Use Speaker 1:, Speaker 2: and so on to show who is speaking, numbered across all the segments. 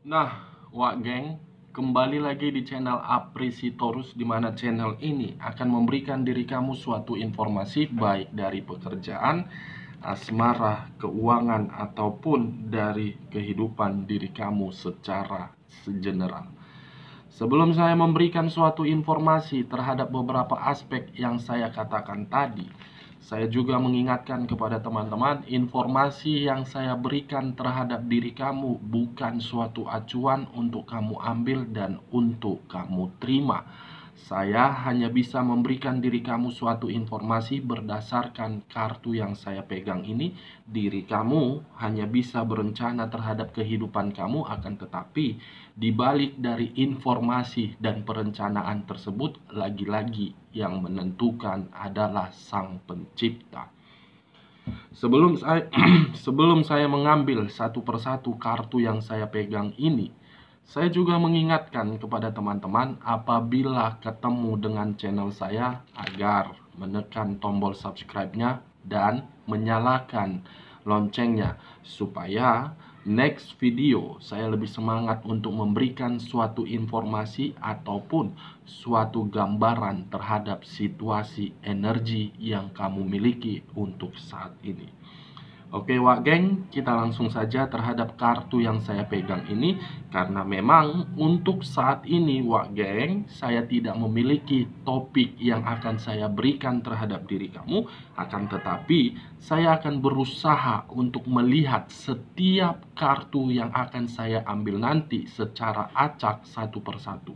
Speaker 1: Nah, Wak Geng, kembali lagi di channel Apresitorus, di mana channel ini akan memberikan diri kamu suatu informasi baik dari pekerjaan, asmara, keuangan, ataupun dari kehidupan diri kamu secara segeneral. Sebelum saya memberikan suatu informasi terhadap beberapa aspek yang saya katakan tadi, saya juga mengingatkan kepada teman-teman, informasi yang saya berikan terhadap diri kamu bukan suatu acuan untuk kamu ambil dan untuk kamu terima. Saya hanya bisa memberikan diri kamu suatu informasi berdasarkan kartu yang saya pegang ini. Diri kamu hanya bisa berencana terhadap kehidupan kamu, akan tetapi di balik dari informasi dan perencanaan tersebut, lagi-lagi yang menentukan adalah Sang Pencipta. Sebelum saya mengambil satu persatu kartu yang saya pegang ini, saya juga mengingatkan kepada teman-teman apabila ketemu dengan channel saya agar menekan tombol subscribe-nya dan menyalakan loncengnya supaya next video saya lebih semangat untuk memberikan suatu informasi ataupun suatu gambaran terhadap situasi energi yang kamu miliki untuk saat ini. Oke Wak Geng, kita langsung saja terhadap kartu yang saya pegang ini. Karena memang untuk saat ini Wak Geng, saya tidak memiliki topik yang akan saya berikan terhadap diri kamu. Akan tetapi, saya akan berusaha untuk melihat setiap kartu yang akan saya ambil nanti secara acak satu persatu.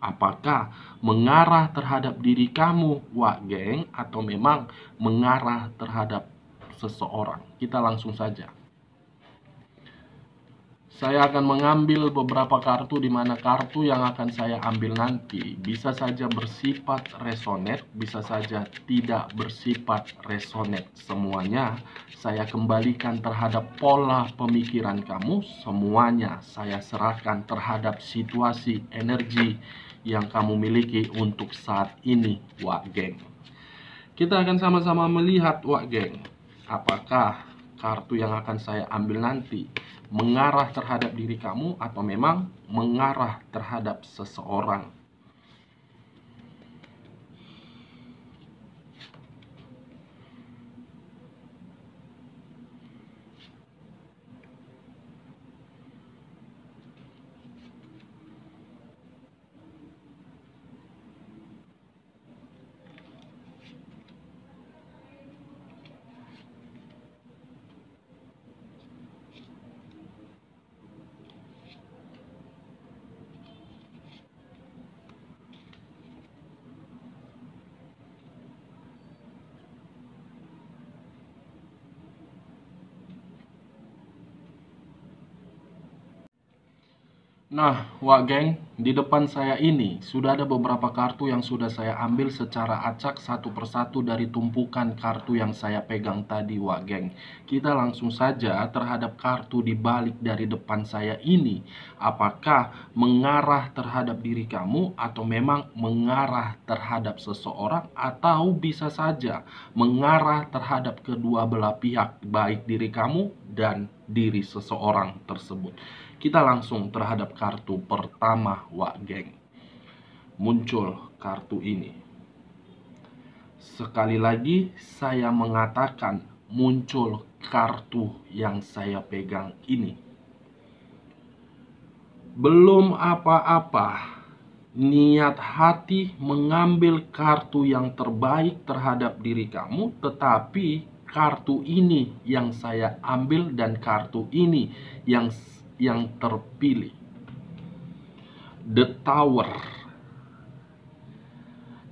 Speaker 1: Apakah mengarah terhadap diri kamu Wak Geng, atau memang mengarah terhadap seseorang. Kita langsung saja. Saya akan mengambil beberapa kartu, di mana kartu yang akan saya ambil nanti bisa saja bersifat resonate, bisa saja tidak bersifat resonate. Semuanya saya kembalikan terhadap pola pemikiran kamu. Semuanya saya serahkan terhadap situasi energi yang kamu miliki untuk saat ini, Wak Geng. Kita akan sama-sama melihat, Wak Geng, apakah kartu yang akan saya ambil nanti mengarah terhadap diri kamu atau memang mengarah terhadap seseorang. Nah, Wak Geng, di depan saya ini sudah ada beberapa kartu yang sudah saya ambil secara acak satu persatu dari tumpukan kartu yang saya pegang tadi, Wak Geng. Kita langsung saja terhadap kartu di balik dari depan saya ini. Apakah mengarah terhadap diri kamu atau memang mengarah terhadap seseorang, atau bisa saja mengarah terhadap kedua belah pihak, baik diri kamu dan diri seseorang tersebut. Kita langsung terhadap kartu pertama, Wak Geng. Muncul kartu ini. Sekali lagi saya mengatakan muncul kartu yang saya pegang ini. Belum apa-apa, niat hati mengambil kartu yang terbaik terhadap diri kamu, tetapi kartu ini yang saya ambil dan kartu ini yang terpilih. The Tower.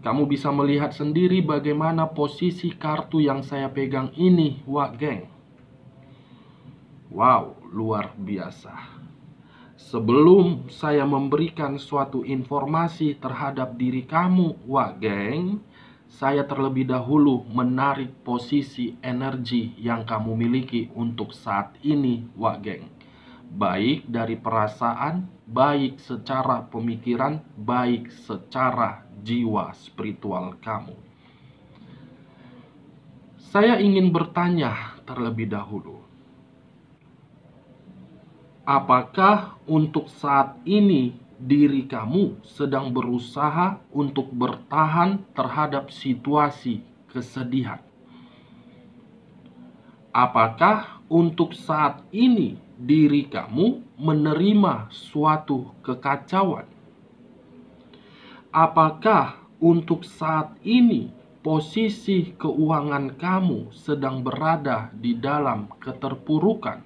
Speaker 1: Kamu bisa melihat sendiri bagaimana posisi kartu yang saya pegang ini, Wak Geng. Wow, luar biasa. Sebelum saya memberikan suatu informasi terhadap diri kamu, Wak Geng, saya terlebih dahulu menarik posisi energi yang kamu miliki untuk saat ini, Wak Geng. Baik dari perasaan, baik secara pemikiran, baik secara jiwa spiritual kamu. Saya ingin bertanya terlebih dahulu. Apakah untuk saat ini diri kamu sedang berusaha untuk bertahan terhadap situasi kesedihan? Apakah untuk saat ini diri kamu menerima suatu kekacauan? Apakah untuk saat ini posisi keuangan kamu sedang berada di dalam keterpurukan?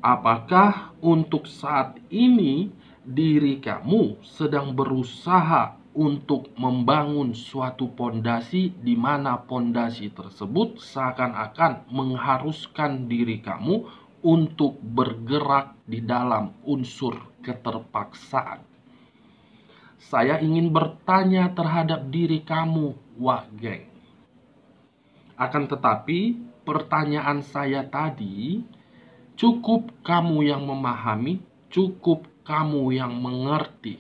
Speaker 1: Apakah untuk saat ini diri kamu sedang berusaha untuk membangun suatu pondasi di mana pondasi tersebut seakan-akan mengharuskan diri kamu untuk bergerak di dalam unsur keterpaksaan? Saya ingin bertanya terhadap diri kamu, wah geng. Akan tetapi, pertanyaan saya tadi, cukup kamu yang memahami, cukup kamu yang mengerti.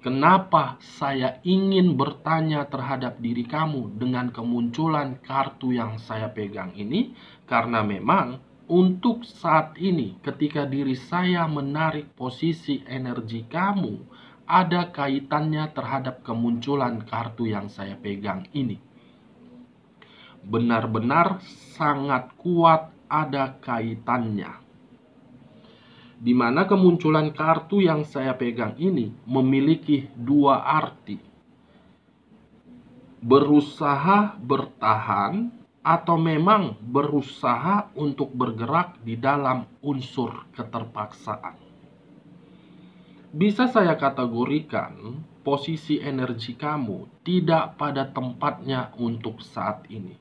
Speaker 1: Kenapa saya ingin bertanya terhadap diri kamu dengan kemunculan kartu yang saya pegang ini? Karena memang untuk saat ini ketika diri saya menarik posisi energi kamu, ada kaitannya terhadap kemunculan kartu yang saya pegang ini. Benar-benar sangat kuat ada kaitannya. Di mana kemunculan kartu yang saya pegang ini memiliki dua arti. Berusaha bertahan atau memang berusaha untuk bergerak di dalam unsur keterpaksaan. Bisa saya kategorikan posisi energi kamu tidak pada tempatnya untuk saat ini.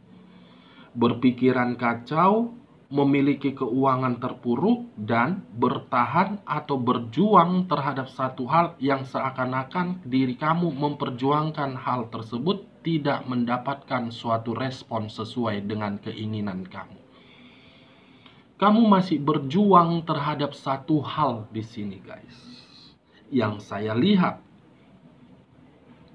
Speaker 1: Berpikiran kacau, memiliki keuangan terpuruk, dan bertahan atau berjuang terhadap satu hal yang seakan-akan diri kamu memperjuangkan hal tersebut tidak mendapatkan suatu respon sesuai dengan keinginan kamu. Kamu masih berjuang terhadap satu hal di sini, guys. Yang saya lihat,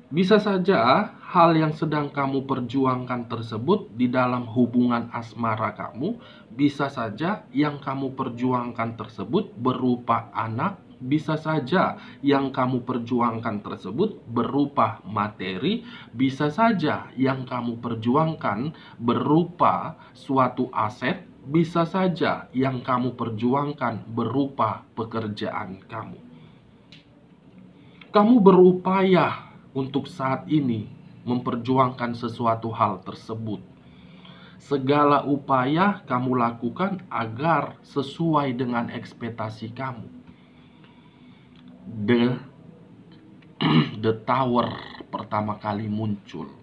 Speaker 1: bisa saja hal yang sedang kamu perjuangkan tersebut di dalam hubungan asmara kamu, bisa saja yang kamu perjuangkan tersebut berupa anak, bisa saja yang kamu perjuangkan tersebut berupa materi, bisa saja yang kamu perjuangkan berupa suatu aset, bisa saja yang kamu perjuangkan berupa pekerjaan kamu. Kamu berupaya untuk saat ini memperjuangkan sesuatu hal tersebut. Segala upaya kamu lakukan agar sesuai dengan ekspektasi kamu. The Tower pertama kali muncul.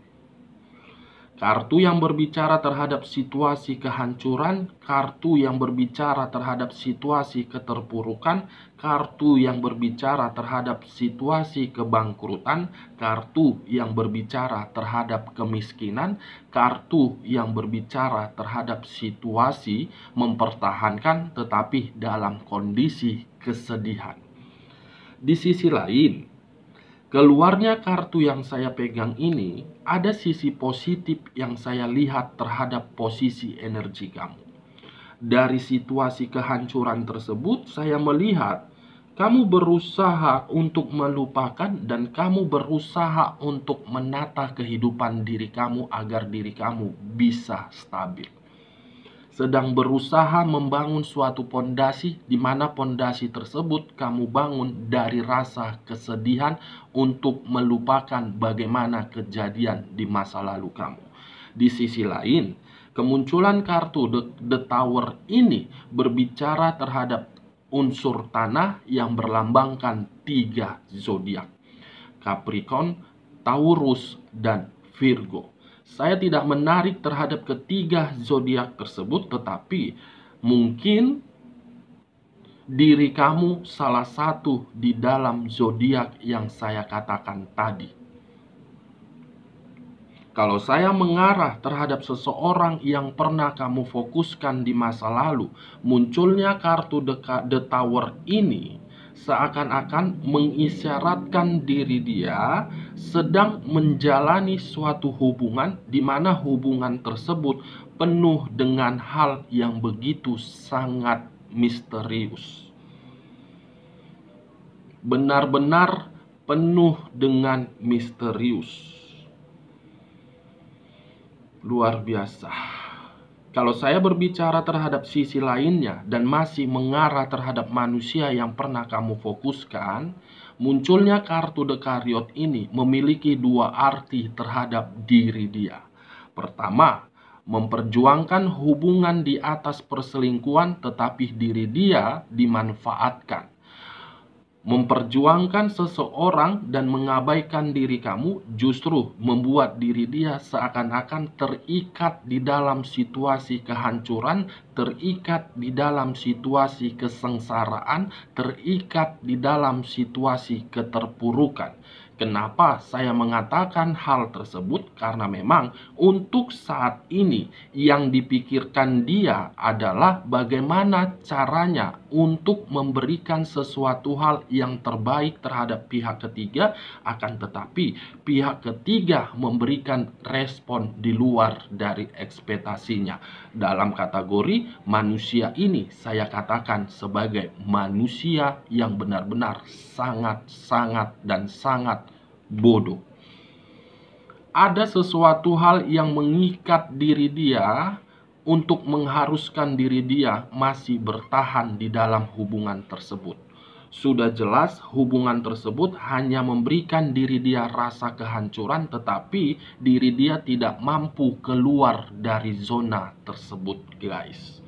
Speaker 1: Kartu yang berbicara terhadap situasi kehancuran, kartu yang berbicara terhadap situasi keterpurukan, kartu yang berbicara terhadap situasi kebangkrutan, kartu yang berbicara terhadap kemiskinan, kartu yang berbicara terhadap situasi mempertahankan tetapi dalam kondisi kesedihan. Di sisi lain, keluarnya kartu yang saya pegang ini, ada sisi positif yang saya lihat terhadap posisi energi kamu. Dari situasi kehancuran tersebut, saya melihat kamu berusaha untuk melupakan dan kamu berusaha untuk menata kehidupan diri kamu agar diri kamu bisa stabil. Sedang berusaha membangun suatu pondasi di mana pondasi tersebut kamu bangun dari rasa kesedihan untuk melupakan bagaimana kejadian di masa lalu kamu. Di sisi lain, kemunculan kartu The Tower ini berbicara terhadap unsur tanah yang berlambangkan 3 zodiak: Capricorn, Taurus, dan Virgo. Saya tidak menarik terhadap ketiga zodiak tersebut, tetapi mungkin diri kamu salah satu di dalam zodiak yang saya katakan tadi. Kalau saya mengarah terhadap seseorang yang pernah kamu fokuskan di masa lalu, munculnya kartu The Tower ini seakan-akan mengisyaratkan diri dia sedang menjalani suatu hubungan di mana hubungan tersebut penuh dengan hal yang begitu sangat misterius. Benar-benar penuh dengan misterius. Luar biasa. Kalau saya berbicara terhadap sisi lainnya dan masih mengarah terhadap manusia yang pernah kamu fokuskan, munculnya kartu The Chariot ini memiliki dua arti terhadap diri dia. Pertama, memperjuangkan hubungan di atas perselingkuhan tetapi diri dia dimanfaatkan. Memperjuangkan seseorang dan mengabaikan diri kamu justru membuat diri dia seakan-akan terikat di dalam situasi kehancuran, terikat di dalam situasi kesengsaraan, terikat di dalam situasi keterpurukan. Kenapa saya mengatakan hal tersebut? Karena memang untuk saat ini yang dipikirkan dia adalah bagaimana caranya untuk memberikan sesuatu hal yang terbaik terhadap pihak ketiga, akan tetapi pihak ketiga memberikan respon di luar dari ekspektasinya. Dalam kategori manusia ini saya katakan sebagai manusia yang benar-benar sangat dan sangat bodoh. Ada sesuatu hal yang mengikat diri dia untuk mengharuskan diri dia masih bertahan di dalam hubungan tersebut. Sudah jelas hubungan tersebut hanya memberikan diri dia rasa kehancuran, tetapi diri dia tidak mampu keluar dari zona tersebut, guys.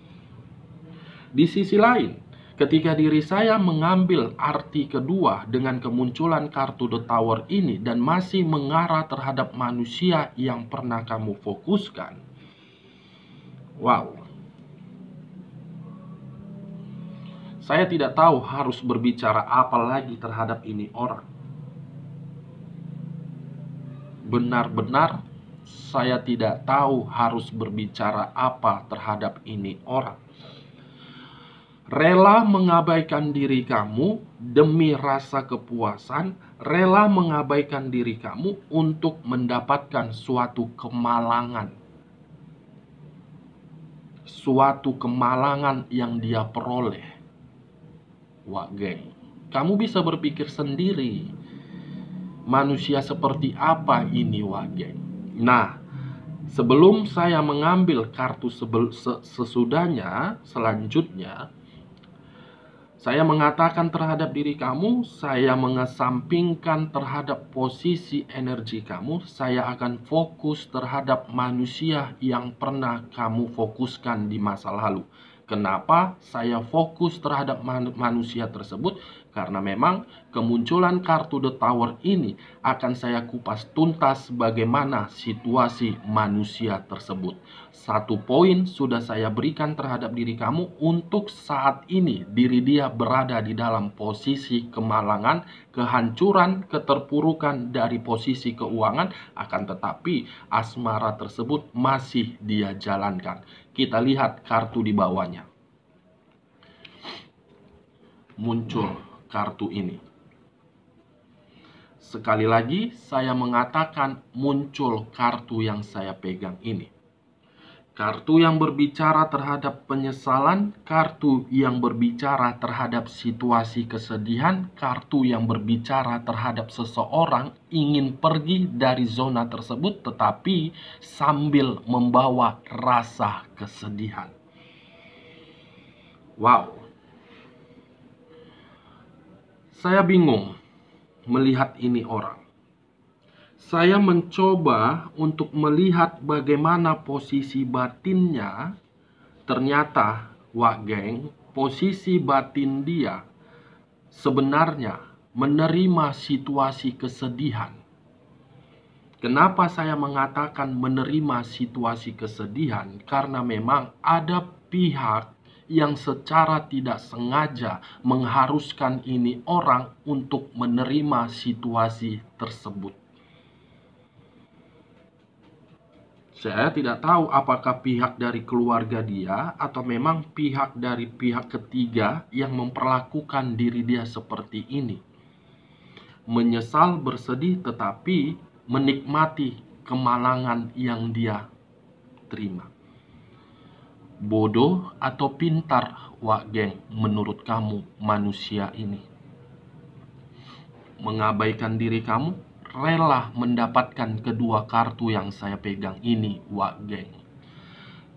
Speaker 1: Di sisi lain, ketika diri saya mengambil arti kedua dengan kemunculan kartu The Tower ini dan masih mengarah terhadap manusia yang pernah kamu fokuskan. Wow. Saya tidak tahu harus berbicara apa lagi terhadap ini orang. Benar-benar saya tidak tahu harus berbicara apa terhadap ini orang. Rela mengabaikan diri kamu demi rasa kepuasan, rela mengabaikan diri kamu untuk mendapatkan suatu kemalangan. Suatu kemalangan yang dia peroleh. Wah, geng, kamu bisa berpikir sendiri, manusia seperti apa ini, wah, geng. Nah, sebelum saya mengambil kartu sesudahnya, selanjutnya, saya mengatakan terhadap diri kamu, saya mengesampingkan terhadap posisi energi kamu, saya akan fokus terhadap manusia yang pernah kamu fokuskan di masa lalu. Kenapa saya fokus terhadap manusia tersebut? Karena memang kemunculan kartu The Tower ini akan saya kupas tuntas bagaimana situasi manusia tersebut. Satu poin sudah saya berikan terhadap diri kamu, untuk saat ini diri dia berada di dalam posisi kemalangan, kehancuran, keterpurukan dari posisi keuangan, akan tetapi asmara tersebut masih dia jalankan. Kita lihat kartu di bawahnya. Muncul kartu ini. Sekali lagi saya mengatakan muncul kartu yang saya pegang ini. Kartu yang berbicara terhadap penyesalan, kartu yang berbicara terhadap situasi kesedihan, kartu yang berbicara terhadap seseorang ingin pergi dari zona tersebut tetapi sambil membawa rasa kesedihan. Wow. Saya bingung melihat ini orang. Saya mencoba untuk melihat bagaimana posisi batinnya. Ternyata, wah geng, posisi batin dia sebenarnya menerima situasi kesedihan. Kenapa saya mengatakan menerima situasi kesedihan? Karena memang ada pihak yang secara tidak sengaja mengharuskan ini orang untuk menerima situasi tersebut. Saya tidak tahu apakah pihak dari keluarga dia atau memang pihak dari pihak ketiga yang memperlakukan diri dia seperti ini. Menyesal, bersedih, tetapi menikmati kemalangan yang dia terima. Bodoh atau pintar, Wak geng, menurut kamu manusia ini mengabaikan diri kamu, rela mendapatkan kedua kartu yang saya pegang ini, Wak geng.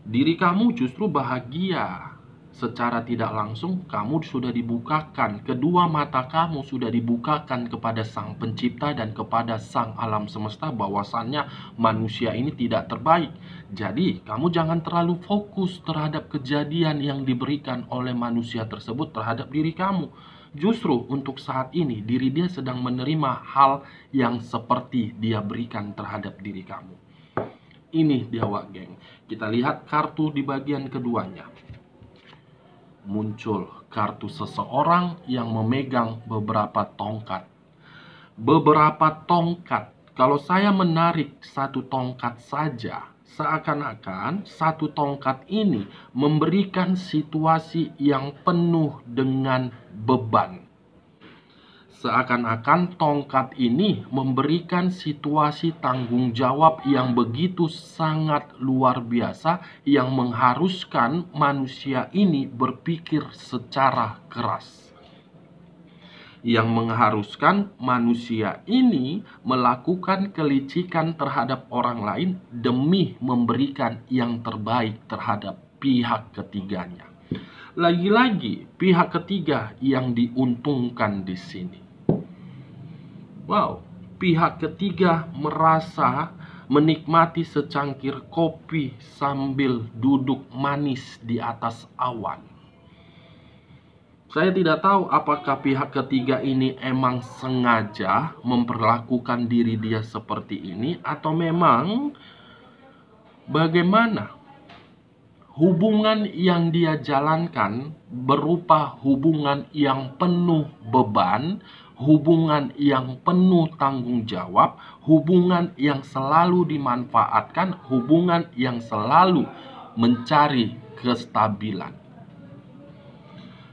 Speaker 1: Diri kamu justru bahagia. Secara tidak langsung kamu sudah dibukakan, kedua mata kamu sudah dibukakan kepada Sang Pencipta dan kepada Sang Alam Semesta bahwasannya manusia ini tidak terbaik. Jadi kamu jangan terlalu fokus terhadap kejadian yang diberikan oleh manusia tersebut terhadap diri kamu. Justru untuk saat ini diri dia sedang menerima hal yang seperti dia berikan terhadap diri kamu. Ini dia Wak geng. Kita lihat kartu di bagian keduanya. Muncul kartu seseorang yang memegang beberapa tongkat. Beberapa tongkat. Kalau saya menarik satu tongkat saja, seakan-akan satu tongkat ini memberikan situasi yang penuh dengan beban. Seakan-akan tongkat ini memberikan situasi tanggung jawab yang begitu sangat luar biasa yang mengharuskan manusia ini berpikir secara keras. Yang mengharuskan manusia ini melakukan kelicikan terhadap orang lain demi memberikan yang terbaik terhadap pihak ketiganya. Lagi-lagi pihak ketiga yang diuntungkan di sini. Wow, pihak ketiga merasa menikmati secangkir kopi sambil duduk manis di atas awan. Saya tidak tahu apakah pihak ketiga ini emang sengaja memperlakukan diri dia seperti ini atau memang bagaimana. Hubungan yang dia jalankan berupa hubungan yang penuh beban, hubungan yang penuh tanggung jawab, hubungan yang selalu dimanfaatkan, hubungan yang selalu mencari kestabilan.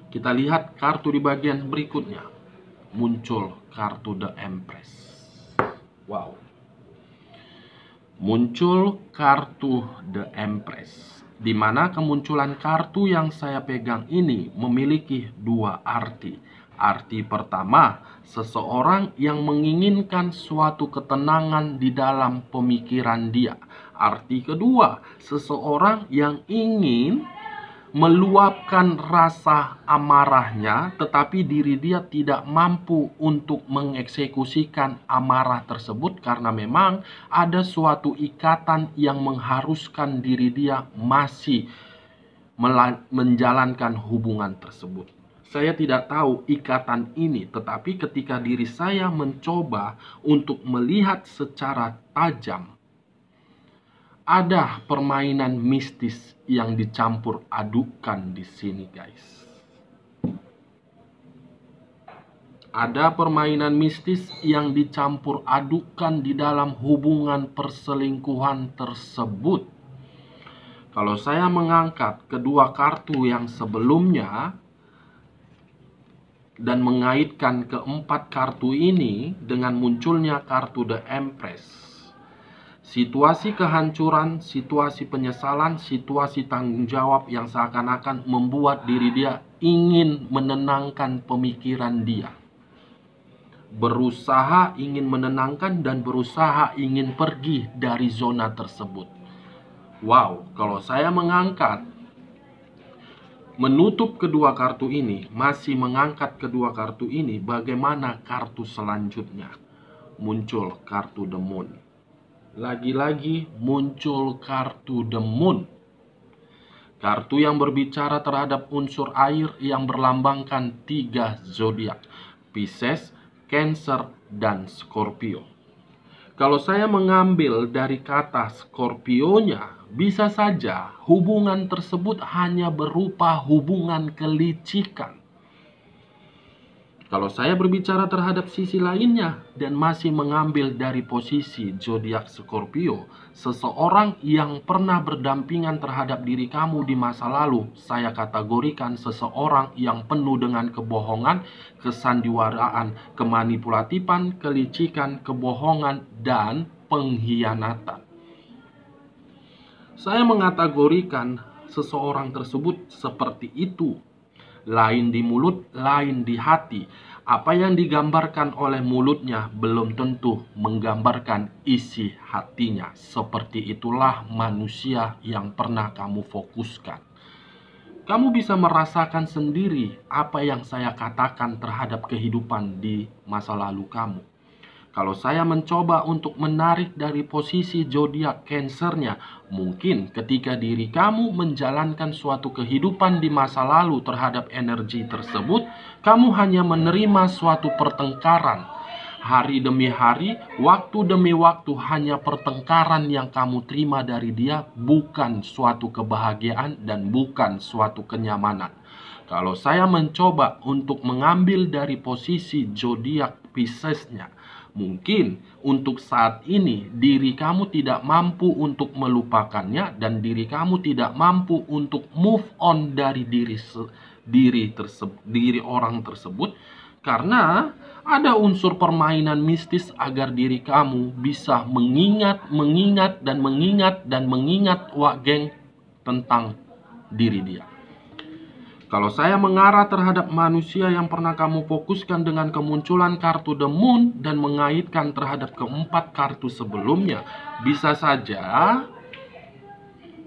Speaker 1: Kita lihat kartu di bagian berikutnya. Muncul kartu The Empress. Wow. Muncul kartu The Empress, di mana kemunculan kartu yang saya pegang ini memiliki dua arti. Arti pertama, seseorang yang menginginkan suatu ketenangan di dalam pemikiran dia. Arti kedua, seseorang yang ingin meluapkan rasa amarahnya, tetapi diri dia tidak mampu untuk mengeksekusikan amarah tersebut karena memang ada suatu ikatan yang mengharuskan diri dia masih menjalankan hubungan tersebut. Saya tidak tahu ikatan ini, tetapi ketika diri saya mencoba untuk melihat secara tajam, ada permainan mistis yang dicampur adukan di sini, guys. Ada permainan mistis yang dicampur adukan di dalam hubungan perselingkuhan tersebut. Kalau saya mengangkat kedua kartu yang sebelumnya dan mengaitkan keempat kartu ini dengan munculnya kartu The Empress, situasi kehancuran, situasi penyesalan, situasi tanggung jawab yang seakan-akan membuat diri dia ingin menenangkan pemikiran dia. Berusaha ingin menenangkan dan berusaha ingin pergi dari zona tersebut. Wow, kalau saya mengangkat, menutup kedua kartu ini, masih mengangkat kedua kartu ini, bagaimana kartu selanjutnya? Muncul kartu The Moon. Lagi-lagi muncul kartu The Moon. Kartu yang berbicara terhadap unsur air yang berlambangkan 3 zodiak: Pisces, Cancer, dan Scorpio. Kalau saya mengambil dari kata Scorpio-nya, bisa saja hubungan tersebut hanya berupa hubungan kelicikan. Kalau saya berbicara terhadap sisi lainnya dan masih mengambil dari posisi zodiak Scorpio, seseorang yang pernah berdampingan terhadap diri kamu di masa lalu, saya kategorikan seseorang yang penuh dengan kebohongan, kesandiwaraan, kemanipulatifan, kelicikan, kebohongan, dan pengkhianatan. Saya mengategorikan seseorang tersebut seperti itu lain di mulut, lain di hati. Apa yang digambarkan oleh mulutnya belum tentu menggambarkan isi hatinya. Seperti itulah manusia yang pernah kamu fokuskan. Kamu bisa merasakan sendiri apa yang saya katakan terhadap kehidupan di masa lalu kamu. Kalau saya mencoba untuk menarik dari posisi zodiak Cancernya, mungkin ketika diri kamu menjalankan suatu kehidupan di masa lalu terhadap energi tersebut, kamu hanya menerima suatu pertengkaran. Hari demi hari, waktu demi waktu, hanya pertengkaran yang kamu terima dari dia, bukan suatu kebahagiaan dan bukan suatu kenyamanan. Kalau saya mencoba untuk mengambil dari posisi zodiak Piscesnya, mungkin untuk saat ini diri kamu tidak mampu untuk melupakannya dan diri kamu tidak mampu untuk move on dari diri orang tersebut, karena ada unsur permainan mistis agar diri kamu bisa mengingat Wak Geng tentang diri dia. Kalau saya mengarah terhadap manusia yang pernah kamu fokuskan dengan kemunculan kartu The Moon dan mengaitkan terhadap keempat kartu sebelumnya, bisa saja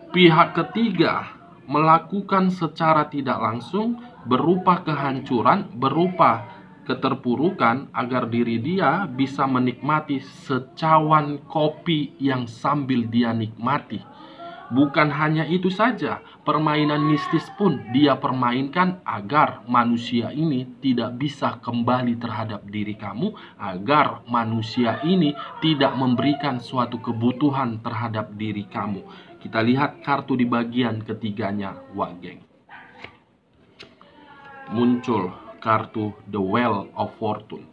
Speaker 1: pihak ketiga melakukan secara tidak langsung berupa kehancuran, berupa keterpurukan agar diri dia bisa menikmati secawan kopi yang sambil dia nikmati. Bukan hanya itu saja, permainan mistis pun dia permainkan agar manusia ini tidak bisa kembali terhadap diri kamu, agar manusia ini tidak memberikan suatu kebutuhan terhadap diri kamu. Kita lihat kartu di bagian ketiganya, Wak Geng. Muncul kartu The Wheel of Fortune,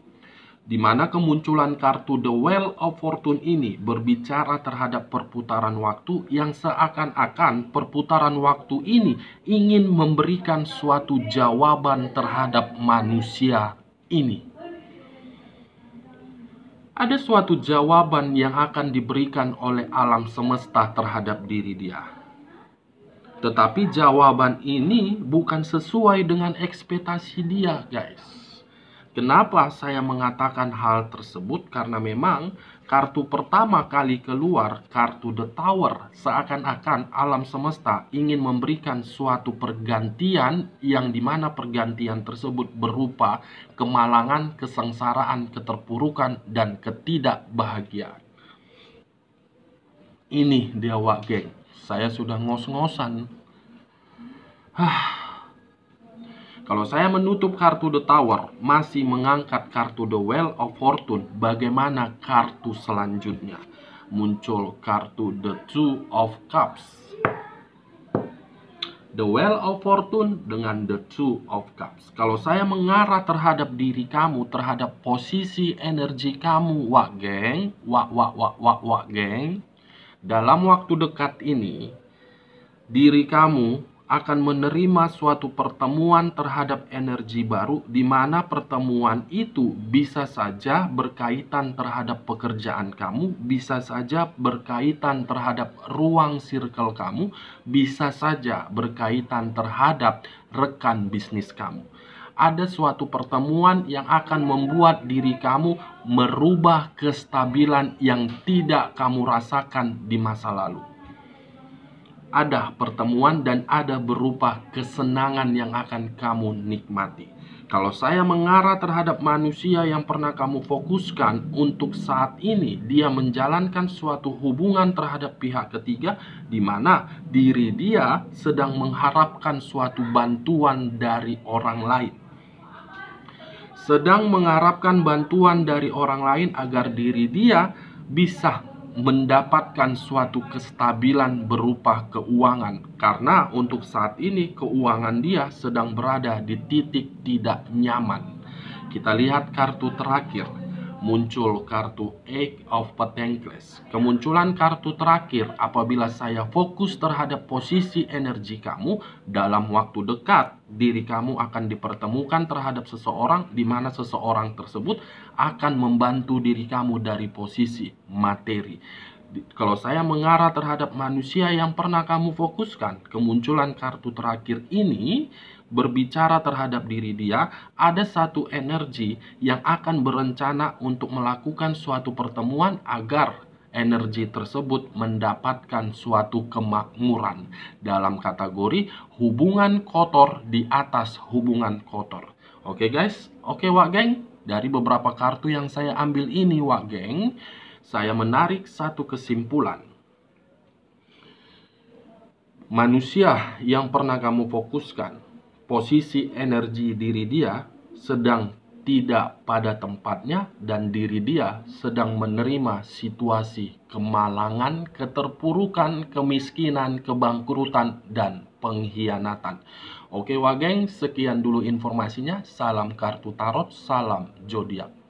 Speaker 1: di mana kemunculan kartu The Wheel of Fortune ini berbicara terhadap perputaran waktu yang seakan-akan perputaran waktu ini ingin memberikan suatu jawaban terhadap manusia ini. Ada suatu jawaban yang akan diberikan oleh alam semesta terhadap diri dia. Tetapi jawaban ini bukan sesuai dengan ekspektasi dia, guys. Kenapa saya mengatakan hal tersebut? Karena memang kartu pertama kali keluar, kartu The Tower, seakan-akan alam semesta ingin memberikan suatu pergantian yang dimana pergantian tersebut berupa kemalangan, kesengsaraan, keterpurukan, dan ketidakbahagiaan. Ini dia, Wak Geng. Saya sudah ngos-ngosan. Kalau saya menutup kartu The Tower, masih mengangkat kartu The Wheel of Fortune, bagaimana kartu selanjutnya? Muncul kartu The Two of Cups. The Wheel of Fortune dengan The Two of Cups. Kalau saya mengarah terhadap diri kamu, terhadap posisi energi kamu, Wak Geng, Wak Geng, dalam waktu dekat ini, diri kamu akan menerima suatu pertemuan terhadap energi baru, di mana pertemuan itu bisa saja berkaitan terhadap pekerjaan kamu, bisa saja berkaitan terhadap ruang circle kamu, bisa saja berkaitan terhadap rekan bisnis kamu. Ada suatu pertemuan yang akan membuat diri kamu merubah kestabilan yang tidak kamu rasakan di masa lalu. Ada pertemuan dan ada berupa kesenangan yang akan kamu nikmati. Kalau saya mengarah terhadap manusia yang pernah kamu fokuskan, untuk saat ini dia menjalankan suatu hubungan terhadap pihak ketiga, di mana diri dia sedang mengharapkan suatu bantuan dari orang lain. Sedang mengharapkan bantuan dari orang lain agar diri dia bisa mendapatkan suatu kestabilan berupa keuangan, karena untuk saat ini keuangan dia sedang berada di titik tidak nyaman. Kita lihat kartu terakhir, muncul kartu Eight of Pentacles. Kemunculan kartu terakhir apabila saya fokus terhadap posisi energi kamu, dalam waktu dekat diri kamu akan dipertemukan terhadap seseorang, di mana seseorang tersebut akan membantu diri kamu dari posisi materi. Kalau saya mengarah terhadap manusia yang pernah kamu fokuskan, kemunculan kartu terakhir ini berbicara terhadap diri dia, ada satu energi yang akan berencana untuk melakukan suatu pertemuan agar energi tersebut mendapatkan suatu kemakmuran dalam kategori hubungan kotor di atas hubungan kotor. Oke guys, oke Wak Geng, dari beberapa kartu yang saya ambil ini Wak Geng, saya menarik satu kesimpulan. Manusia yang pernah kamu fokuskan, posisi energi diri dia sedang tidak pada tempatnya dan diri dia sedang menerima situasi kemalangan, keterpurukan, kemiskinan, kebangkrutan, dan pengkhianatan. Oke Wak Geng, sekian dulu informasinya. Salam kartu tarot, salam zodiak.